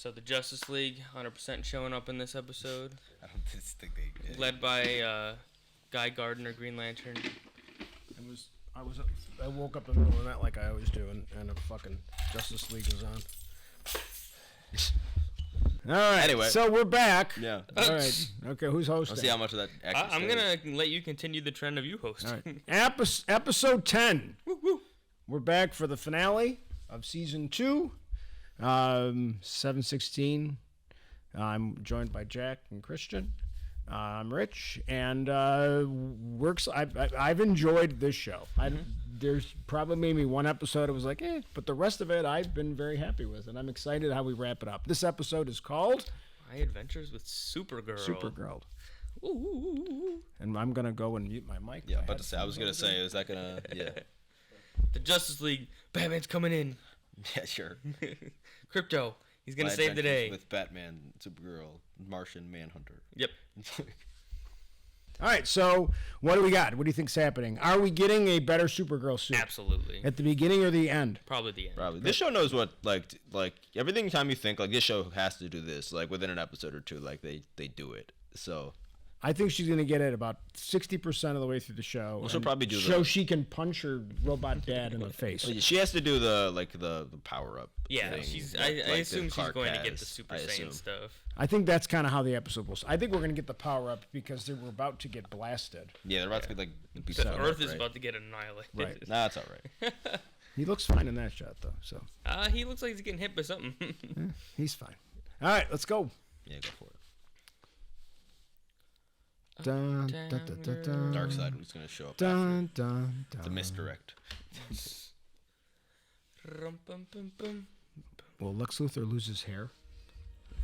So the Justice League, 100% showing up in this episode. I don't think they did. Led by Guy Gardner, Green Lantern. I woke up in the middle of the night like I always do, and a fucking Justice League was on. All right. Anyway, so we're back. Yeah. All right. Okay. Who's hosting? Let's see how much of that. I'm gonna let you continue the trend of you hosting. All right. Episode 10. Woo, woo. We're back for the finale of season 2. 7/16. I'm joined by Jack and Christian. I'm Rich, and I've enjoyed this show. There's probably maybe one episode I was like, but the rest of it I've been very happy with, and I'm excited how we wrap it up. This episode is called My Adventures with Supergirl. Supergirl. Ooh. And I'm gonna go and mute my mic. Yeah, about to say. I was gonna say, is that gonna? Yeah. The Justice League. Batman's coming in. Yeah, sure. Crypto. He's gonna My save the day. with Batman, Supergirl, Martian Manhunter. Yep. All right, so what do we got? What do you think's happening? Are we getting a better Supergirl suit? Absolutely. At the beginning or the end? Probably the end. Probably. This show knows what like everything time you think like this show has to do this like within an episode or two like they do it. So I think she's going to get it about 60% of the way through the show. Well, she'll probably do she can punch her robot dad in the face. She has to do the power up. Yeah, thing, I assume she's going to get the Super Saiyan stuff. I think that's kind of how the episode was. I think we're going to get the power up because they were about to get blasted. Yeah, they're about to get the Earth is about to get annihilated. Right. Nah, that's all right. He looks fine in that shot though. So. He looks like he's getting hit by something. Yeah, he's fine. All right, let's go. Yeah, go for it. Dun, dun, dun, dun, dun. Dark side was going to show up. Dun, dun, dun. The misdirect. Will Lex Luthor lose his hair?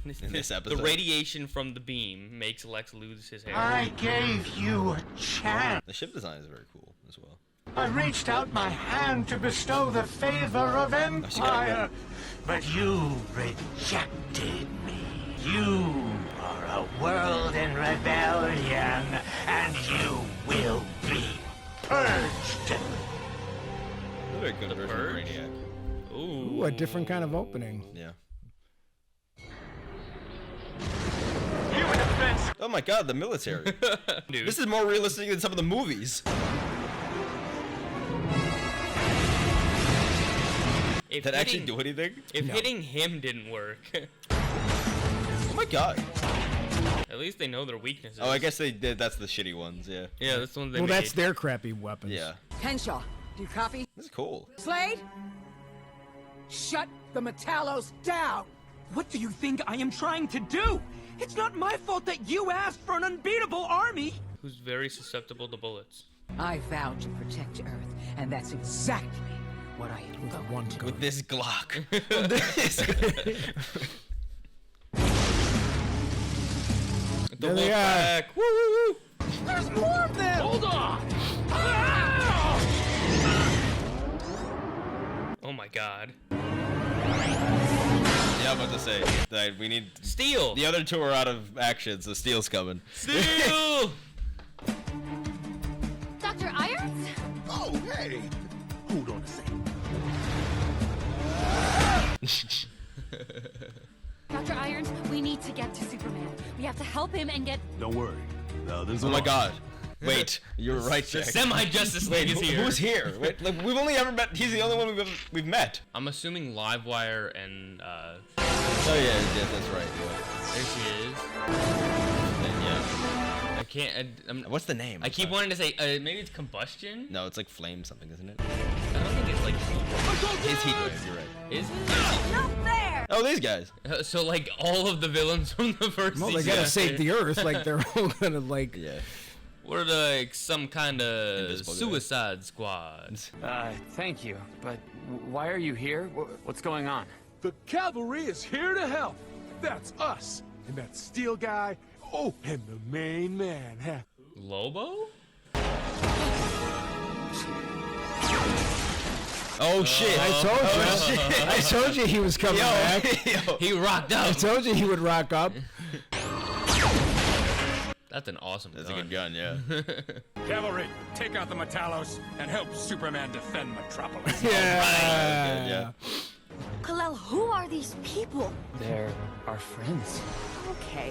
In this episode. The radiation from the beam makes Lex lose his hair. I gave you a chance. The ship design is very cool as well. I reached out my hand to bestow the favor of empire, but you rejected me. You are a world in rebellion, and you will be purged. A very good version of Brainiac. Ooh, a different kind of opening. Yeah. Oh my god, the military. Dude. This is more realistic than some of the movies. That actually do anything? If hitting him didn't work. Oh my god. At least they know their weaknesses. Oh, I guess they did. That's the shitty ones, yeah. Yeah, that's the ones they made. Well, that's their crappy weapons. Yeah. Henshaw, do you copy? This is cool. Slade? Shut the Metallos down! What do you think I am trying to do? It's not my fault that you asked for an unbeatable army! Who's very susceptible to bullets. I vowed to protect Earth, and that's exactly what I am going to do. With this Glock. The wolf pack. Woo, woo, woo. There's more of them! Hold on! Oh my god. Yeah, I'm about to say that we need Steel. The other two are out of action, so Steel's coming. Steel. Dr. Irons? Oh, hey! Hold on a second. Dr. Irons, we need to get to Superman. We have to help him and get... Don't worry. There's Oh my god. Wait, you were right, The Jack. semi-Justice League is here. Who's here? Wait, like, we've only ever met. He's the only one we've met. I'm assuming Livewire and Oh yeah, that's right. Yeah. there she is. And, yeah. I can't. What's the name? I keep wanting to say maybe it's Combustion. No, it's like Flame something, isn't it? I don't think it's like Heat. It's Heatwave. You're right. Is it? Not there! Oh, these guys. So like all of the villains from the first Well, they season. gotta save the Earth. Like they're all gonna like. Yeah. We're like some kind of Invisible guy. Suicide Squad. Thank you, but why are you here? What's going on? The cavalry is here to help. That's us. And that steel guy. Oh, and the main man. Lobo? Oh shit! I told you. I told you he was coming back. He rocked I up. told you he would rock up. That's an awesome That's gun. a good gun, yeah. Cavalry, take out the Metallos and help Superman defend Metropolis. Yeah. Yeah. Kal-El, who are these people? They're friends.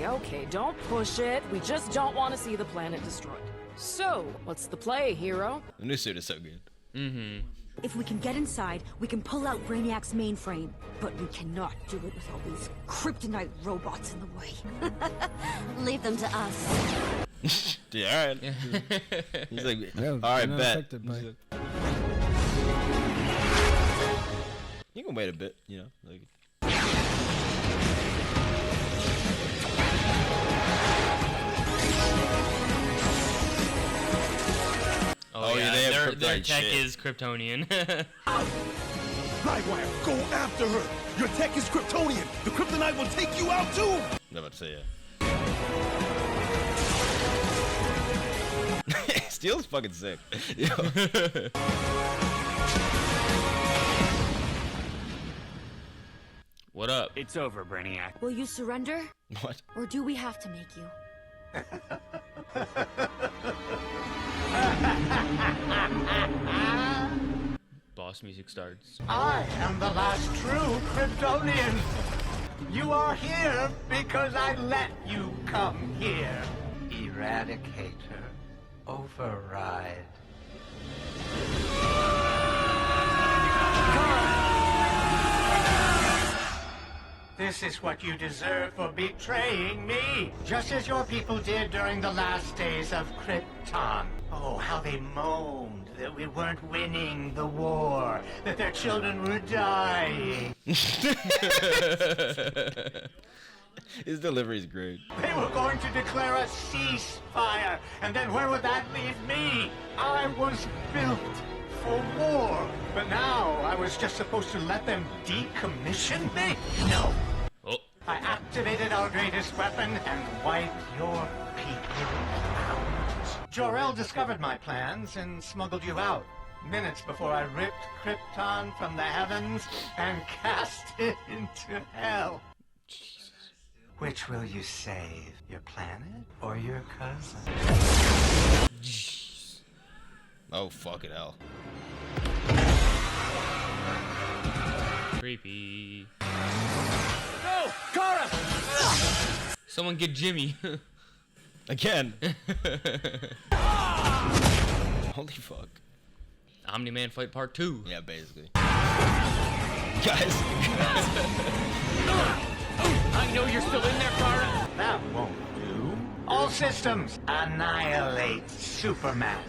Okay, don't push it. We just don't want to see the planet destroyed. So, what's the play, hero? The new suit is so good. Mm-hmm. If we can get inside, we can pull out Brainiac's mainframe. But we cannot do it with all these kryptonite robots in the way. Leave them to us. Yeah, alright. He's like, Yeah, alright, not bet. affected by it. You can wait a bit, you know, like. Oh yeah, they have their kryptonite tech shit. is Kryptonian. Livewire, go after her. Your tech is Kryptonian. The kryptonite will take you out too. I'm about to say yeah. Steel's fucking sick. Yo. What up? It's over, Brainiac. Will you surrender? What? Or do we have to make you? Boss music starts. I am the last true Kryptonian. You are here because I let you come here. Eradicator, override. This is what you deserve for betraying me, just as your people did during the last days of Krypton. Oh, how they moaned that we weren't winning the war, that their children were dying. His delivery is great. They were going to declare a ceasefire, and then where would that leave me? I was built for war, but now I was just supposed to let them decommission me? No. Oh. I activated our greatest weapon and wiped your people out. Jor-El discovered my plans and smuggled you out, minutes before I ripped Krypton from the heavens and cast it into hell. Which will you save, your planet or your cousin? Oh, fucking hell. Creepy. No! Kara! Someone get Jimmy. Again. Holy fuck. Omni-Man Fight Part 2. Yeah, basically. Guys. I know you're still in there, Kara. That won't do. All systems, annihilate Superman.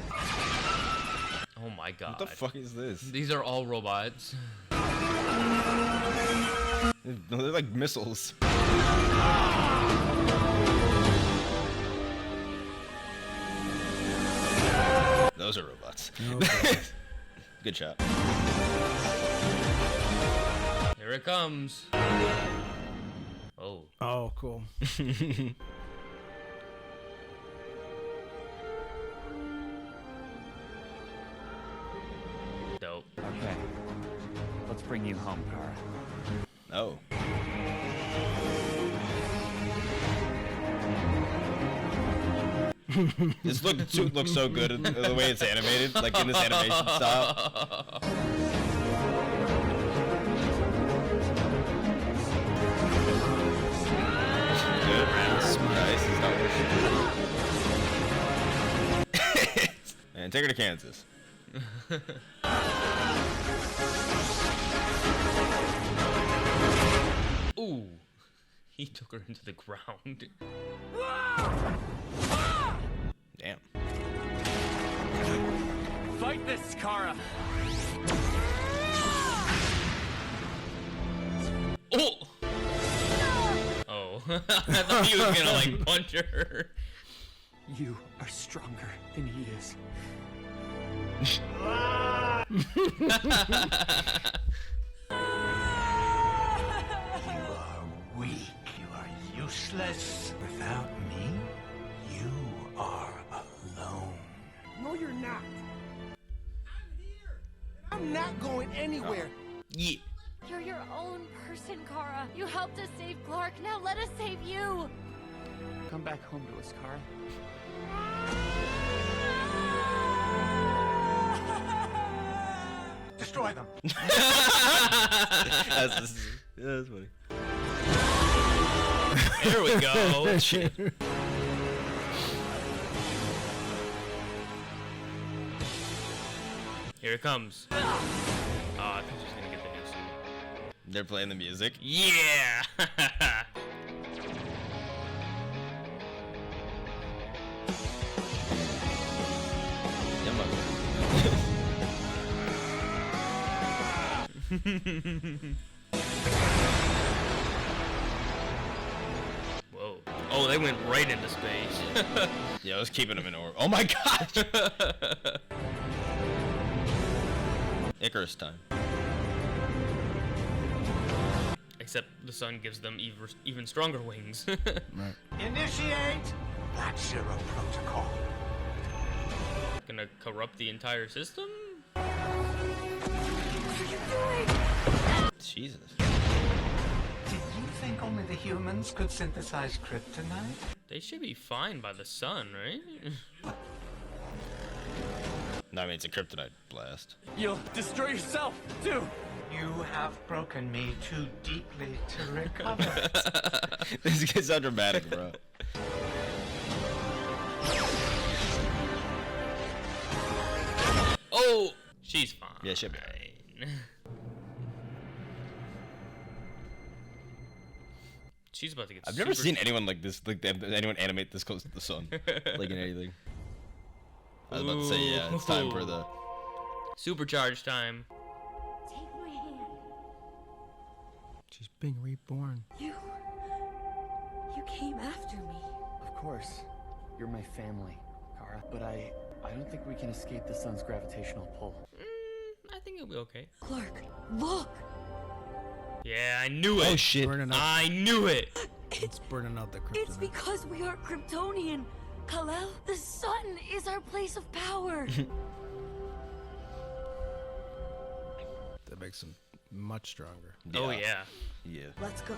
Oh my god. What the fuck is this? These are all robots. No, they're like missiles. Those are robots. Okay. Good shot. Here it comes. Oh. Oh, cool. Dope. Okay. Let's bring you home, Kara. Oh. This suit looks so good the way it's animated, like in this animation style. Good, man. Surprise. And take her to Kansas. Ooh. He took her into the ground. Damn. Fight this, Kara. Oh! Oh. I thought he was gonna, like, punch her. You are stronger than he is. You are weak. You are useless. Without me, you are alone. No, you're not. I'm here. I'm not going anywhere. Yeah. You're your own person, Kara. You helped us save Clark. Now let us save you. Come back home to us, Kara. Destroy them. That's funny. There we go. Shit. Here it comes. Oh, I think she's gonna get the new suit. They're playing the music. Yeah! Yeah, man. Whoa. Oh, they went right into space. Yeah, I was keeping him in order. Oh my gosh! Icarus time. Except the sun gives them even stronger wings. Right. Initiate Black Zero Protocol. Gonna corrupt the entire system? Jesus. Did you think only the humans could synthesize kryptonite? They should be fine by the sun, right? No, I mean, it's a kryptonite blast. You'll destroy yourself, too. You have broken me too deeply to recover. This gets so dramatic, bro. Oh! She's fine. Yeah, she'll be alright. She's about to get I've never seen anyone like this, like anyone animate this close to the sun, like in anything. I was about to say, yeah, it's time for the supercharge time. Take my hand. She's being reborn. You came after me. Of course. You're my family, Kara. But I don't think we can escape the sun's gravitational pull. I think it'll be okay. Clark, look! Yeah, I knew it. Oh shit! I knew it. It's burning out the kryptonite. It's because we are Kryptonian. Kal-El, the sun is our place of power. That makes them much stronger. Oh yeah. Yeah. Let's go.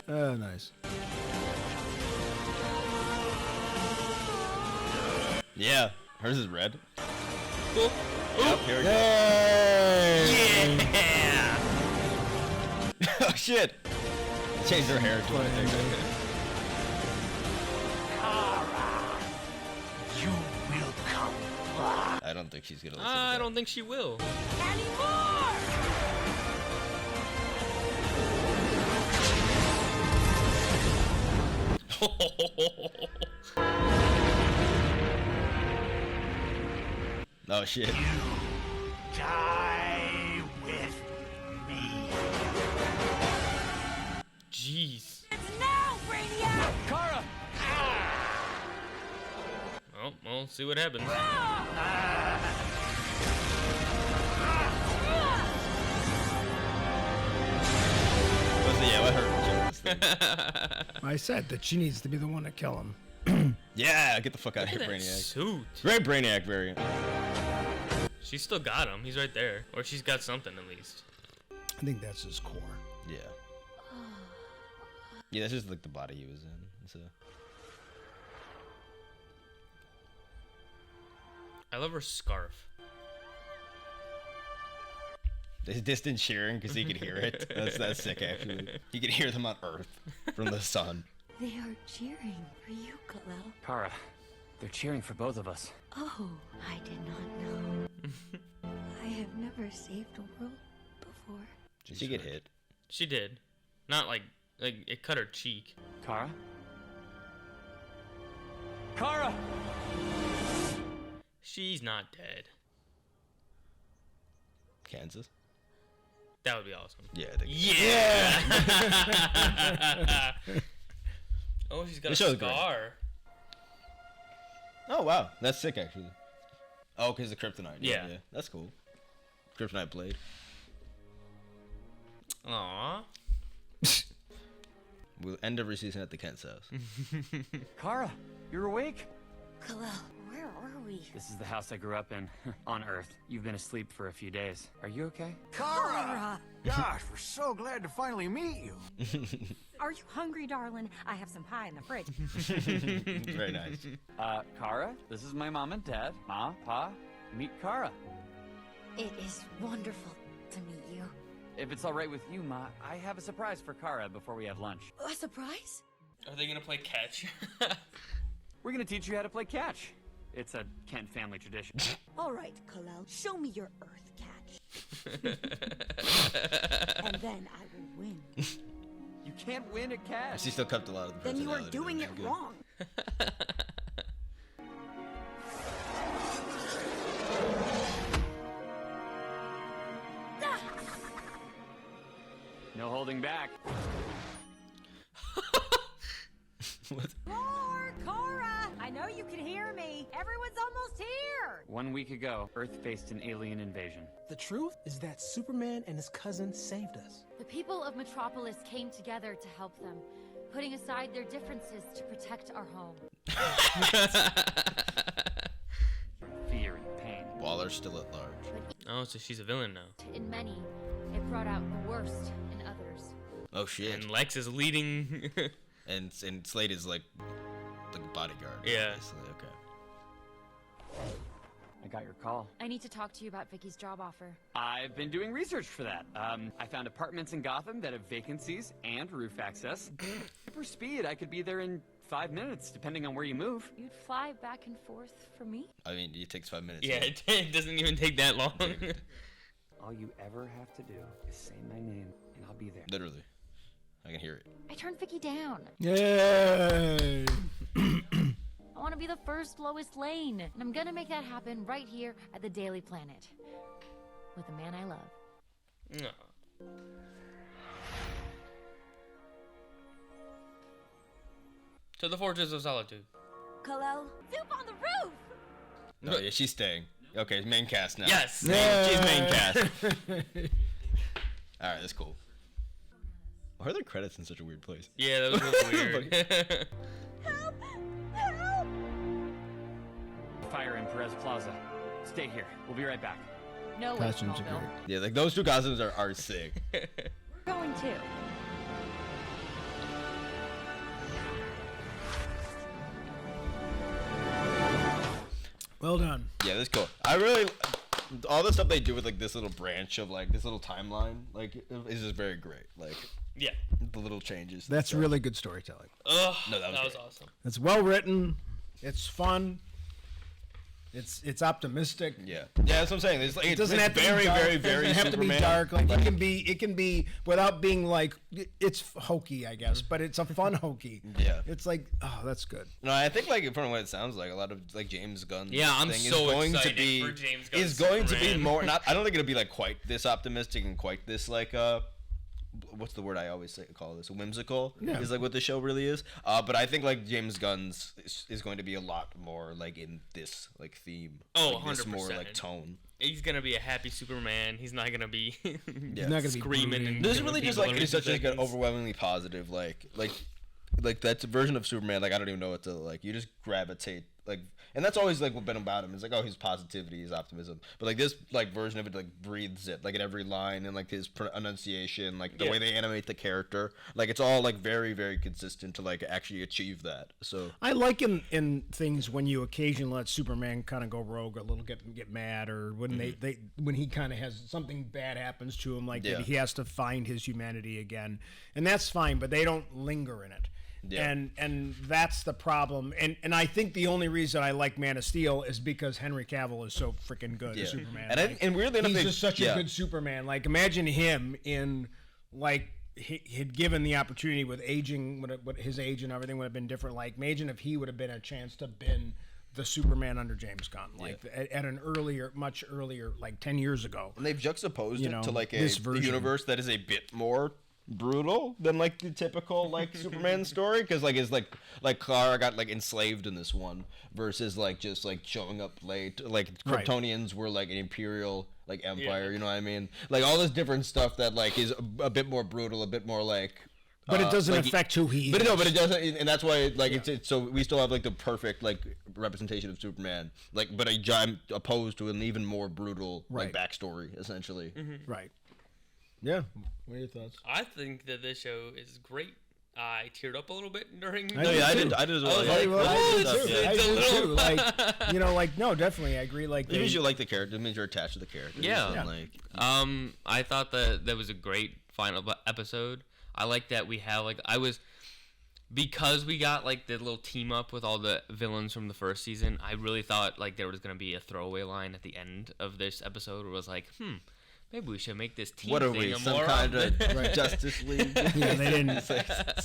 Nice. Yeah. Hers is red. Cool. Yep, here we go. Yeah. Oh shit! Changed her hair to I think. You will comply. I don't think she's gonna listen. I don't think she will. Anymore! Oh shit! You die with me. Jeez. It's now, Brainiac! Kara! Well, we'll see what happens. Yeah, let her kill this thing. I said that she needs to be the one to kill him. Yeah, get the fuck out of here, Look at that Brainiac. suit. Great Brainiac variant. She's still got him. He's right there. Or she's got something at least. I think that's his core. Yeah. Yeah, that's just like the body he was in. So. I love her scarf. His distant cheering because he could hear it. That's sick, actually. He could hear them on Earth from the sun. They are cheering for you, Kal-El. Kara, they're cheering for both of us. Oh, I did not know. I have never saved a world before. Did she get hit? She did. Not like it cut her cheek. Kara? Kara! She's not dead. Kansas? That would be awesome. Yeah, I think Yeah! Oh, she's got This a show's great. scar. Oh, wow. That's sick, actually. Oh, because the kryptonite. Yeah. That's cool. Kryptonite blade. Aww. We'll end every season at the Kent's house. Kara, you're awake? Kal-El, where are we? This is the house I grew up in, on Earth. You've been asleep for a few days. Are you okay? Kara! Gosh, we're so glad to finally meet you. Are you hungry, darling? I have some pie in the fridge. Very nice. Kara, this is my mom and dad. Ma, Pa, meet Kara. It is wonderful to meet you. If it's all right with you, Ma, I have a surprise for Kara before we have lunch. A surprise? Are they gonna play catch? We're gonna teach you how to play catch. It's a Kent family tradition. All right, Kal-El, show me your Earth catch. And then I will win. You can't win at catch. She still kept a lot of the Then you are personality, doing which it is good. wrong. No holding back. Roar, Cora! I know you can hear me. Everyone's almost here. 1 week ago, Earth faced an alien invasion. The truth is that Superman and his cousin saved us. The people of Metropolis came together to help them, putting aside their differences to protect our home. Fear and pain. Waller's still at large. Oh, so she's a villain now. In many, it brought out the worst in others. Oh shit. And Lex is leading. and Slade is like a bodyguard. Yeah. Basically. Okay. I got your call. I need to talk to you about Vicky's job offer. I've been doing research for that. I found apartments in Gotham that have vacancies and roof access. For speed, I could be there in 5 minutes, depending on where you move. You'd fly back and forth for me? I mean, it takes 5 minutes. Yeah, it doesn't even take that long. All you ever have to do is say my name, and I'll be there. Literally. I can hear it. I turned Vicky down. Yay! I want to be the first Lois Lane, and I'm gonna make that happen right here at the Daily Planet. With the man I love. No. To the Fortress of Solitude. Kal-El? Soup on the roof! No, yeah, she's staying. Okay, main cast now. Yes! She's main cast. Alright, that's cool. Why are there credits in such a weird place? Yeah, that was really weird. Help! Help! Fire in Perez Plaza. Stay here. We'll be right back. No way, Costumes are Smallville. great. Yeah, like those two costumes are sick. We're going too. Well done. Yeah, that's cool. I really all the stuff they do with like this little branch of like this little timeline like is just very great. Like Yeah. the little changes. That's really good storytelling. Ugh, No, that was was great. awesome. It's well written. It's fun. It's optimistic. Yeah, that's what I'm saying. It's like It doesn't it's have to very, be dark. very, It very doesn't have to be Superman. dark. Like it can be without being like it's hokey, I guess, but it's a fun hokey. Yeah. It's like, oh, that's good. No, I think like from what it sounds like, a lot of like James Gunn's Yeah, I'm thing so is going to excited be for James Gunn's is going to be Superman. more. Not, I don't think it'll be like quite this optimistic and quite this like what's the word I always say, call this whimsical Yeah. is like what the show really is. But I think like James Gunn's is going to be a lot more like in this like theme. Oh, like, this 100%. more like tone. He's gonna be a happy Superman. He's not gonna be He's not gonna be screaming brooding. and This is killing really just people like every it's 2 such like an seconds. overwhelmingly positive like that's a version of Superman. Like I don't even know what to like. You just gravitate like, and that's always like what been about him. It's like, oh, his positivity, his optimism. But like this like version of it like breathes it like in every line and like his enunciation, like the way they animate the character. Like it's all like very very consistent to like actually achieve that. So I like in things when you occasionally let Superman kind of go rogue a little, get mad, or when they when he kind of has something bad happens to him, like that he has to find his humanity again, and that's fine. But they don't linger in it. Yeah. And that's the problem. And I think the only reason I like Man of Steel is because Henry Cavill is so freaking good as Superman. And and weirdly enough, he's they- just such a good Superman. Like imagine him in like he'd given the opportunity with aging, what his age and everything would have been different. Like imagine if he would have been a chance to been the Superman under James Gunn, like at an earlier, much earlier, like 10 years ago. And they've juxtaposed You it know, to like a this version. universe that is a bit more brutal than like the typical like Superman story, because like it's like Clara got like enslaved in this one versus like just like showing up late. Like Right. Kryptonians were like an imperial like empire, you know what I mean? Like all this different stuff that like is a bit more brutal, a bit more like. But it doesn't like, affect who he but is. no, but it doesn't, and that's why like it's so we still have like the perfect like representation of Superman, like but a giant opposed to an even more brutal like backstory essentially. Right. Yeah. What are your thoughts? I think that this show is great. I teared up a little bit during. No, yeah, I did as well. I did too. Like, you know, like no, definitely, I agree. Like, it means you like the character. It means you're attached to the character. Yeah. Like, I thought that was a great final episode. I like that we have because we got like the little team up with all the villains from the first season. I really thought like there was gonna be a throwaway line at the end of this episode where it was like, maybe we should make this team what are thing we, a some more kind often. of Justice League? Yeah, they didn't.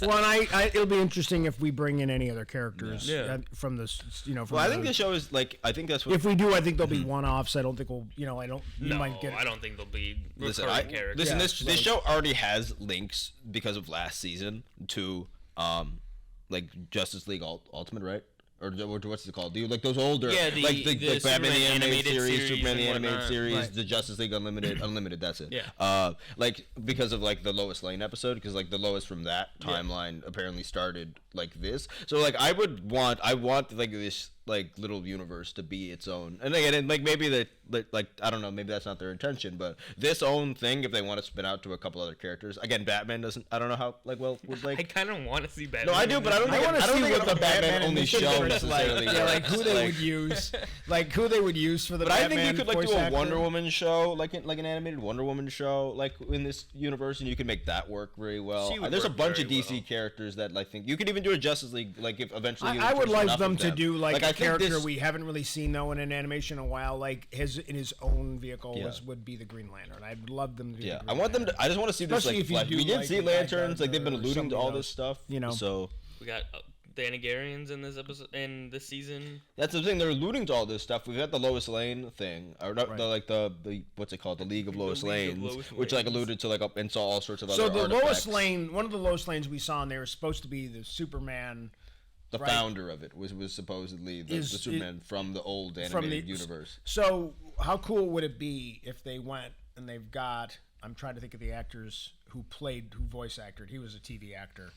Well, and it'll be interesting if we bring in any other characters from this, you know. From I think the show is like, I think that's what. If we do, I think there'll be one-offs. I don't think we'll, you know, I don't. You might get. I don't think there'll be Listen, recurring characters. listen, this show already has links because of last season to, like Justice League Ultimate, right? Or what's it called? Like those older, like the Batman the animated series, Superman the animated series, right. the Justice League Unlimited. That's it. Yeah. Like because of like the Lois Lane episode, because like the Lois from that timeline apparently started like this. So like I want like this like little universe to be its own. And again, like maybe like I don't know, maybe that's not their intention, but this own thing, if they want to spin out to a couple other characters, again, Batman doesn't. I don't know how would like. I kind of want to see Batman. No, I do, but I don't think it's a Batman only show necessarily. Like who they would use, like who they would use for the. But Batman I think you could like do a actor. Wonder Woman show, like an animated Wonder Woman show, like in this universe, and you can make that work very well. There's a bunch of DC characters that I think you could even do a Justice League, like if eventually. I would like them to do like a character this, we haven't really seen though in an animation in a while, like in his own vehicle would be the Green Lantern. I'd love them to. I want them to. I just want to see this. Especially Like, we did see lanterns, like they've been alluding to all else, this stuff, you know. So we got the Anagarians in this episode, in this season. That's the thing. They're alluding to all this stuff. We've got the Lois Lane thing, or the what's it called, the League of Lois Lanes, which like alluded to like and saw all sorts of other. So the artifacts. Lois Lane, one of the Lois Lanes we saw in there is supposed to be the Superman. The founder of it was supposedly the Superman from the old animated universe. So how cool would it be if they went and they've got? I'm trying to think of the actors who voice acted. He was a TV actor.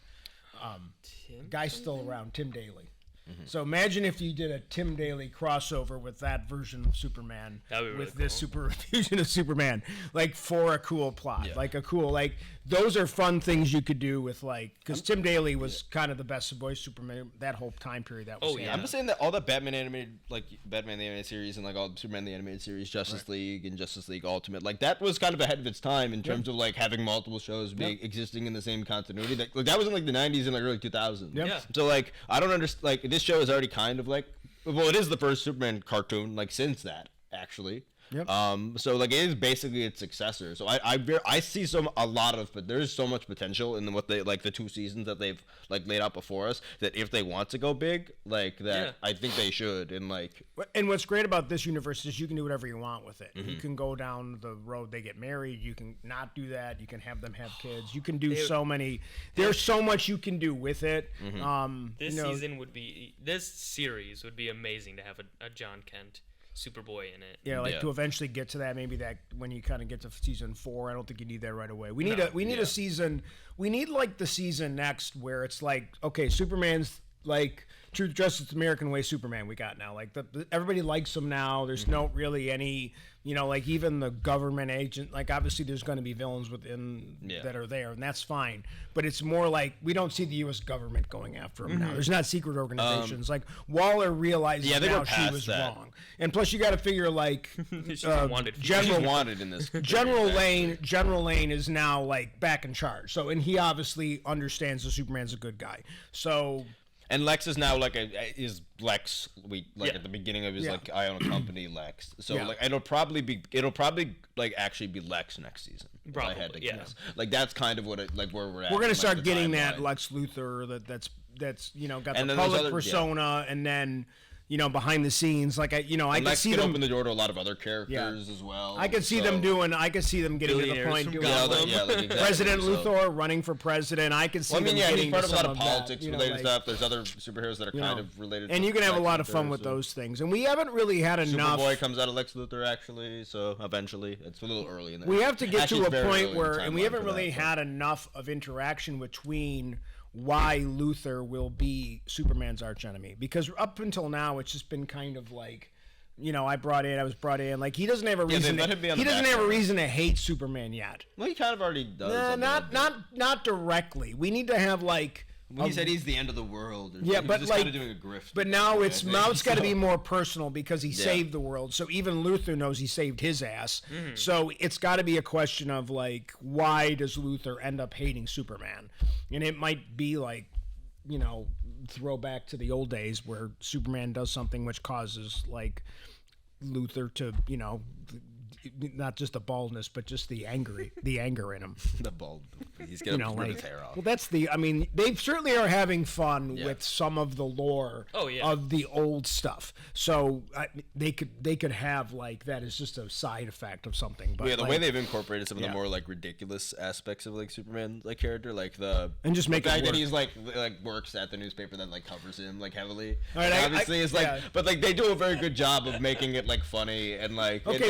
Guy's still around, Tim Daly. Mm-hmm. So imagine if you did a Tim Daly crossover with that version of Superman, with this super fusion of Superman, like for a cool plot, like a cool, like those are fun things you could do with because Tim Daly was kind of the best voice Superman that whole time period that was. I'm just saying that all the Batman animated, like Batman the animated series and like all Superman the animated series, Justice League and Justice League Ultimate, like that was kind of ahead of its time in terms of like having multiple shows existing in the same continuity. That was in like the 90s and like early 2000s. Yeah. So like I don't understand. Like this show is already kind of like, well, it is the first Superman cartoon like since that actually. Yep. So like it is basically its successor. So I see but there's so much potential in what they like the 2 seasons that they've like laid out before us that if they want to go big like that, I think they should. And like, and what's great about this universe is you can do whatever you want with it. You can go down the road they get married. You can not do that. You can have them have kids. You can do so many. There's so much you can do with it. This series would be amazing to have a John Kent Superboy in it. Yeah, to eventually get to that, maybe that when you kind of get to season 4, I don't think you need that right away. We need a season. We need like the season next where it's like, okay, Superman's like Truth, Justice, American Way Superman we got now. Like everybody likes him now. There's no really any, like even the government agent, like obviously there's going to be villains within that are there, and that's fine. But it's more like we don't see the U.S. government going after him now. There's not secret organizations. Like Waller realizes now she was wrong. And plus you got to figure like she's wanted in this. General Lane is now like back in charge. So and he obviously understands that Superman's a good guy. So. And Lex is now is Lex. At the beginning of his I own a company, Lex. So like it'll probably like actually be Lex next season. Probably, I had to guess. Like that's kind of what where we're at. We're gonna start getting that Lex Luthor that's got the public persona, and then. Behind the scenes, I could see them open the door to a lot of other characters as well. I could see them getting to the point doing President Luthor running for president. I could see them getting he's part of a lot of that, politics related stuff. There's other superheroes that are kind of related. And you can have a lot of fun with those things. And we haven't really had enough. Superboy comes out of Lex Luthor actually, so eventually it's a little early in there. We have to get to a point where, and we haven't really had enough of interaction between. Why Luthor will be Superman's archenemy, because up until now it's just been kind of like I was brought in. Like, he doesn't have a reason. let him be on He the doesn't have a background. reason to hate Superman yet. Well, he kind of already does. Not directly. We need to have like. When he said he's the end of the world. Yeah, he's but just like, kind of doing a grift. but now I it's think. got to be more personal because he Yeah. saved the world. So even Luthor knows he saved his ass. So it's got to be a question of like, why does Luthor end up hating Superman? And it might be like, throwback to the old days where Superman does something which causes like Luthor to, not just the baldness, but just the anger in him. The bald. He's gonna rip his hair off. Well, that's they certainly are having fun with some of the lore of the old stuff. So they could have like that as just a side effect of something. But the way they've incorporated some of the more like ridiculous aspects of like Superman like character, like and just make the it fact that work. he's like works at the newspaper that like covers him like heavily. All right, Obviously, it's like, but like they do a very good job of making it like funny and like and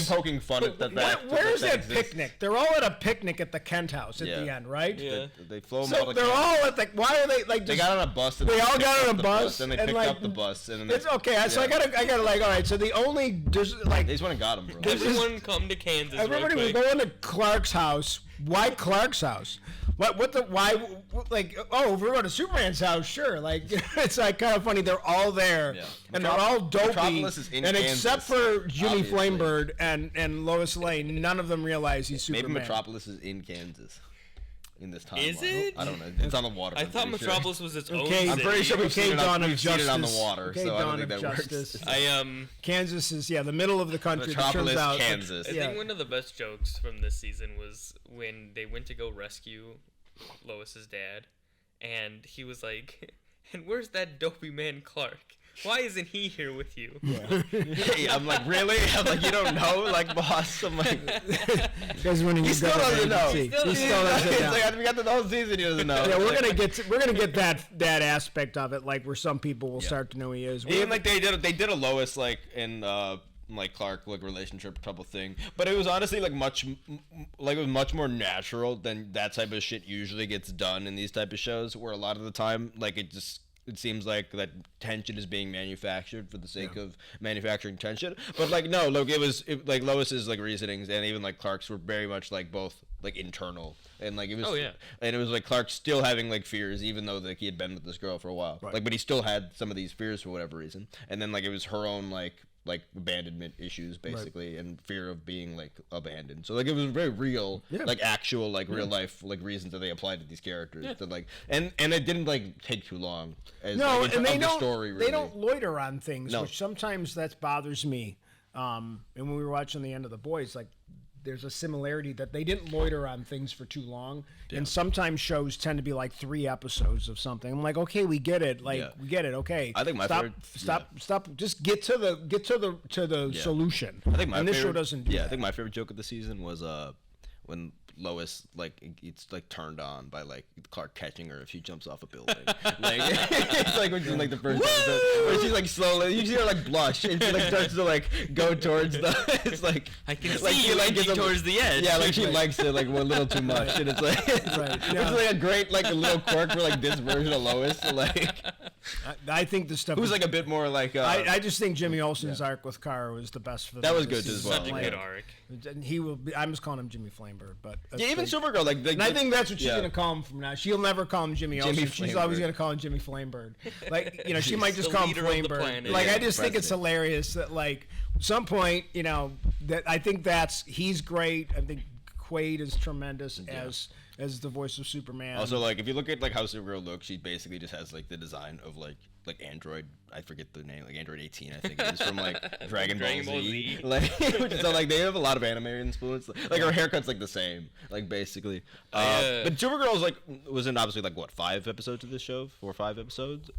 poking fun at that. Where's that picnic? They're all at a picnic at the Kent house at the end, right? Yeah. They flow them So all. they're all at the. Why are they like? They got on a bus. And They all picked got up on a the bus, and they and, picked like, up the bus. And then It's okay. So I gotta like. All right. So the only there's like. They just went and got him, bro. Everyone come to Kansas. Everybody was going to Clark's house. Why Clark's house? Why? Like, oh, if we're going to Superman's house, sure. Like, it's like kind of funny. They're all there, and they're all dopey. Metropolis is in and Kansas, except for Jimmy obviously. Flamebird and Lois Lane, none of them realize he's Superman. Maybe Metropolis is in Kansas. In this timeline. Is it? I don't know. It's on the water. I I'm thought pretty Metropolis sure. was its own Okay, city. I'm pretty sure we've seen it on the Justice. water, Okay, so I don't Dawn think of that Justice. works. Kansas is the middle of the country. Metropolis, that turns out, Kansas. I think one of the best jokes from this season was when they went to go rescue Lois's dad, and he was like, "And where's that dopey man Clark? Why isn't he here with you?" Hey, I'm like, really? I'm like, you don't know, like, boss. I'm like, because when he still doesn't know. He still doesn't It's know. like we got the whole season. He doesn't know. Yeah, we're gonna get that aspect of it, like where some people will start to know he is. Even like they did a Lois like in like Clark like relationship trouble thing, but it was honestly like it was much more natural than that type of shit usually gets done in these type of shows, where a lot of the time like it seems like that tension is being manufactured for the sake of manufacturing tension. But like no, look, like Lois's like reasonings and even like Clark's were very much like both like internal and like it was. And it was like Clark still having like fears, even though like he had been with this girl for a while. Like, but he still had some of these fears for whatever reason. And then like it was her own like abandonment issues basically and fear of being like abandoned. So like it was very real, like actual like real life like reasons that they applied to these characters. That like and it didn't like take too long. As, No, like, and they the don't. story, really. They don't loiter on things, No. which sometimes that bothers me. And when we were watching the end of The Boys, like there's a similarity that they didn't loiter on things for too long. And sometimes shows tend to be like 3 episodes of something. I'm like, okay, we get it. Like we get it. Okay, I think my favorite. Stop. Just get to the solution. I think my and this favorite, show doesn't do that. I think my favorite joke of the season was when Lois like it's like turned on by like Clark catching her if she jumps off a building. Like it's like when she's in, like the first episode where she's like slowly you see her like blush and she like starts to like go towards the it's like I can like, see you like inching towards the edge. Yeah, like she likes it like a little too much and it's like it's like a great like a little quirk for like this version of Lois. Like I think the stuff who's like a bit more like I just think Jimmy Olsen's arc with Kara was the best for that was this good as season. well. Such a good arc. And he will be, I'm just calling him Jimmy Flamebird, but Yeah, even Supergirl like and I think that's what she's gonna call him from now. She'll never call him Jimmy Olsen. She's always gonna call him Jimmy Flamebird. Like she might just the call him leader of the Flamebird. planet. Like Yeah, I just think it's president. hilarious that like at some point that I think he's great. I think Quaid is tremendous as the voice of Superman. Also, like if you look at like how Supergirl looks, she basically just has like the design of like Android. I forget the name, like Android 18, I think it is from like Dragon Ball Z. Like, so like they have a lot of anime influence. Like her haircut's like the same, like basically. But Supergirl's like was in obviously like what 5 episodes of this show, 4 or 5 episodes.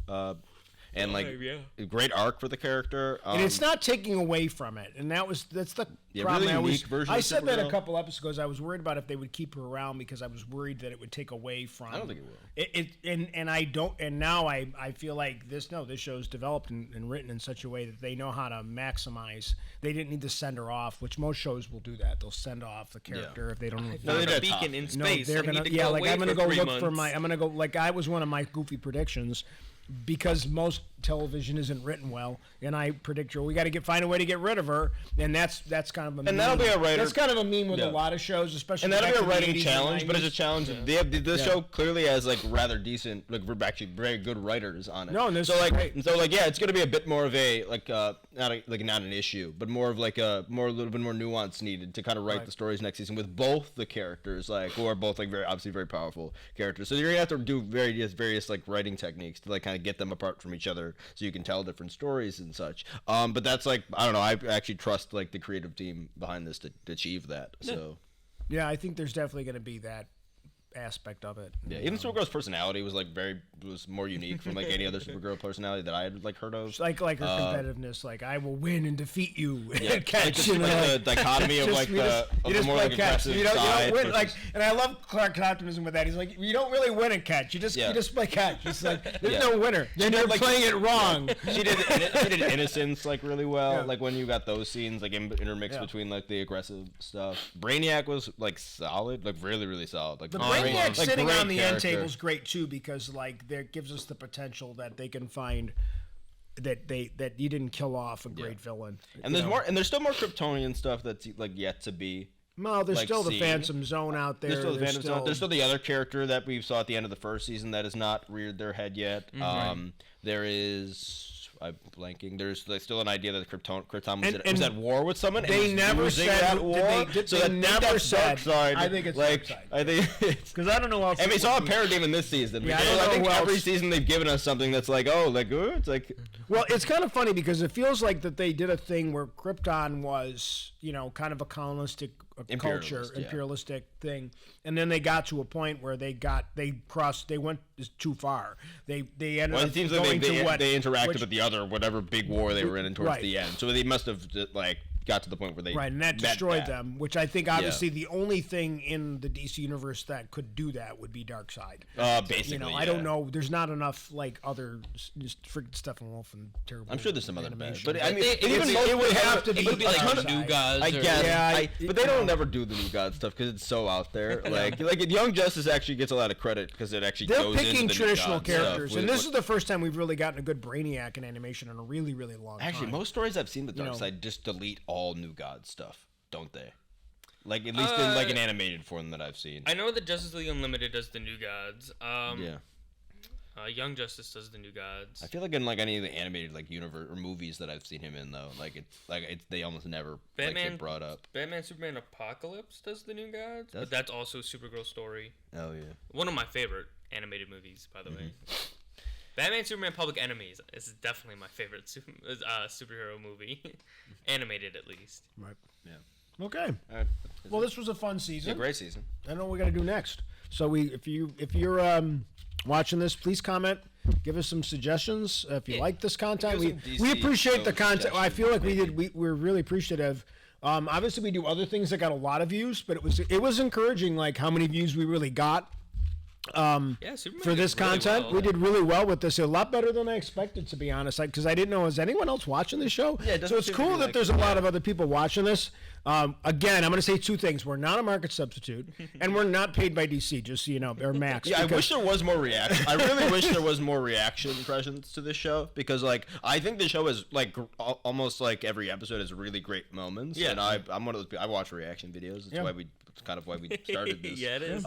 And like a great arc for the character, and it's not taking away from it, and that's the problem. really unique version I of said that a Supergirl. couple episodes ago. I was worried about if they would keep her around because I was worried that it would take away from. I don't think it will. And I don't. And now I feel like this show's developed and written in such a way that they know how to maximize. They didn't need to send her off, which most shows will do that. They'll send off the character if they don't. No, they're a beacon in space. they're I need gonna to go like away I'm gonna for go 3 look months. for my. I'm gonna go like I was one of my goofy predictions. because most television isn't written well, and I predict we got to find a way to get rid of her, and that's kind of a meme. And that'll be a writer. That's kind of a meme with a lot of shows, especially. And that'll back be a to the writing 80s challenge, and but it's a 90s. challenge. They have the show clearly has like rather decent, like we're actually very good writers on it. No, and this so is like, great. yeah, it's gonna be a bit more of a not an issue, but more of like a little bit more nuance needed to kind of write the stories next season with both the characters, like who are both like obviously very powerful characters. So you're gonna have to do various like writing techniques to like kind of get them apart from each other, so you can tell different stories and such. But that's like, I don't know. I actually trust like the creative team behind this to achieve that. So. Yeah, I think there's definitely going to be that aspect of it. Yeah, even Supergirl's personality was more unique from like any other Supergirl personality that I had like heard of. Like her competitiveness, like I will win and defeat you. Yeah, like the dichotomy of like the more like aggressive you don't side. win, like, and I love Clark's optimism with that. He's like, you don't really win at catch. You just play catch. It's like there's no winner. Then you're playing it wrong. She did Innocence like really well. Like when you got those scenes like intermixed between like the aggressive stuff. Brainiac was like solid, like really really solid. Like the Brainiac sitting on the end table is great too, because like there gives us the potential that they can find that you didn't kill off a great villain. And there's more, and there's still more Kryptonian stuff that's like yet to be. No, there's like, still the seen. Phantom Zone out there. There's still the Phantom Zone. There's still the other character that we saw at the end of the first season that has not reared their head yet. There is. I'm blanking. There's like still an idea that Krypton was at war with someone. They never said that war. They never said. I think it's like Darkseid. I think because I don't know. And we saw a parademon this season. Yeah, I think every season they've given us something that's like, oh, like it's like. Well, it's kind of funny because it feels like that they did a thing where Krypton was, kind of a colonialistic imperialistic thing, and then they got to a point where they went too far. They ended up seems going like they interacted with the other whatever big war they were in towards the end. So they must have like got to the point where they and that destroyed them. Which I think obviously the only thing in the DC universe that could do that would be Darkseid. Basically, I don't know. There's not enough like other just freaking Steppenwolf and terrible. I'm sure there's some other bad, but I mean, it would have to be like New Gods. I guess, but they don't ever do the New God stuff because it's so out there. Like Young Justice actually gets a lot of credit because it actually they're goes picking into the traditional New God characters, stuff. and this is the first time we've really gotten a good Brainiac in animation in a really really long time. Actually, most stories I've seen with Darkseid just delete all New God stuff, don't they? Like at least in like an animated form that I've seen. I know that Justice League Unlimited does the New Gods. Young Justice does the New Gods. I feel like in like any of the animated like universe or movies that I've seen him in though, it's they almost never get brought up. Batman Superman Apocalypse does the New Gods, but that's also a Supergirl story. Oh yeah. One of my favorite animated movies, by the way. Batman Superman Public Enemies is definitely my favorite superhero movie, animated at least. Right. Yeah. Okay. All right. Well, this was a fun season. Yeah, great season. I don't know what we got to do next. So if you're watching this, please comment. Give us some suggestions if you like this content. We appreciate the content. I feel like we're really appreciative. Obviously, we do other things that got a lot of views, but it was encouraging, like how many views we really got. For this content, we did really well with this. A lot better than I expected, to be honest. Because I didn't know, is anyone else watching this show? Yeah, so it's cool that there's a lot of other people watching this. Again, I'm going to say two things: we're not a market substitute, and we're not paid by DC. Just so you know, or Max. Yeah, I wish there was more reaction. I really wish there was more reaction impressions to this show because, like, I think the show is like almost like every episode has really great moments. Yeah, and I'm one of those. I watch reaction videos. It's kind of why we started this. Yeah, it is.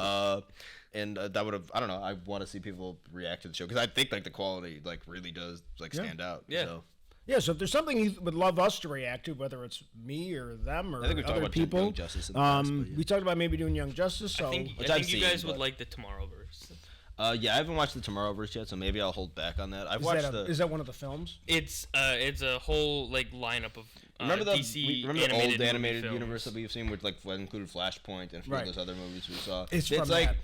And that would have, I don't know, I want to see people react to the show because I think like the quality like really does like stand out. Yeah. So. Yeah, so if there's something you would love us to react to, whether it's me or them or I think we talked other about people, Young Justice in the past, we talked about maybe doing Young Justice. So I think you guys would like the Tomorrowverse. Yeah, I haven't watched the Tomorrowverse yet, so maybe I'll hold back on that. Is that one of the films? It's a whole like lineup of remember DC the old animated universe that we've seen, which like included Flashpoint and those other movies we saw. It's like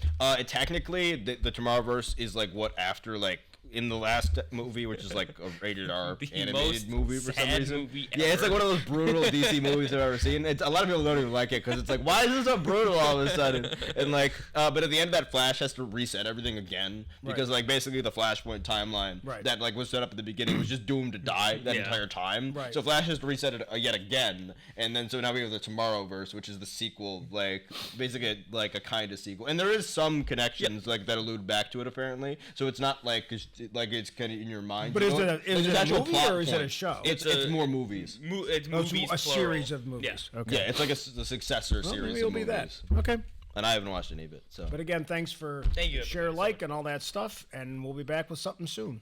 technically the Tomorrowverse is like what after like in the last movie, which is like a rated R animated movie for some reason. Yeah, it's like one of those brutal DC movies I've ever seen. A lot of people don't even like it because it's like, why is this so brutal all of a sudden? And like, but at the end, that Flash has to reset everything again because like basically the Flashpoint timeline that like was set up at the beginning was just doomed to die that entire time. Right. So Flash has to reset it yet again, and then so now we have the Tomorrowverse, which is the sequel, like basically like a kind of sequel, and there is some connections like that allude back to it apparently. So it's not like like it's kind of in your mind. But you is know? it a actual movie plot or is it a point. show? It's more movies. It's Oh, movies. it's a plural. series of movies. Yeah. Okay. Yeah, it's like the successor Well, series. maybe it'll of be movies. that. Okay. And I haven't watched any of it. So. But again, thanks for Thank you, share, like, and all that stuff. And we'll be back with something soon.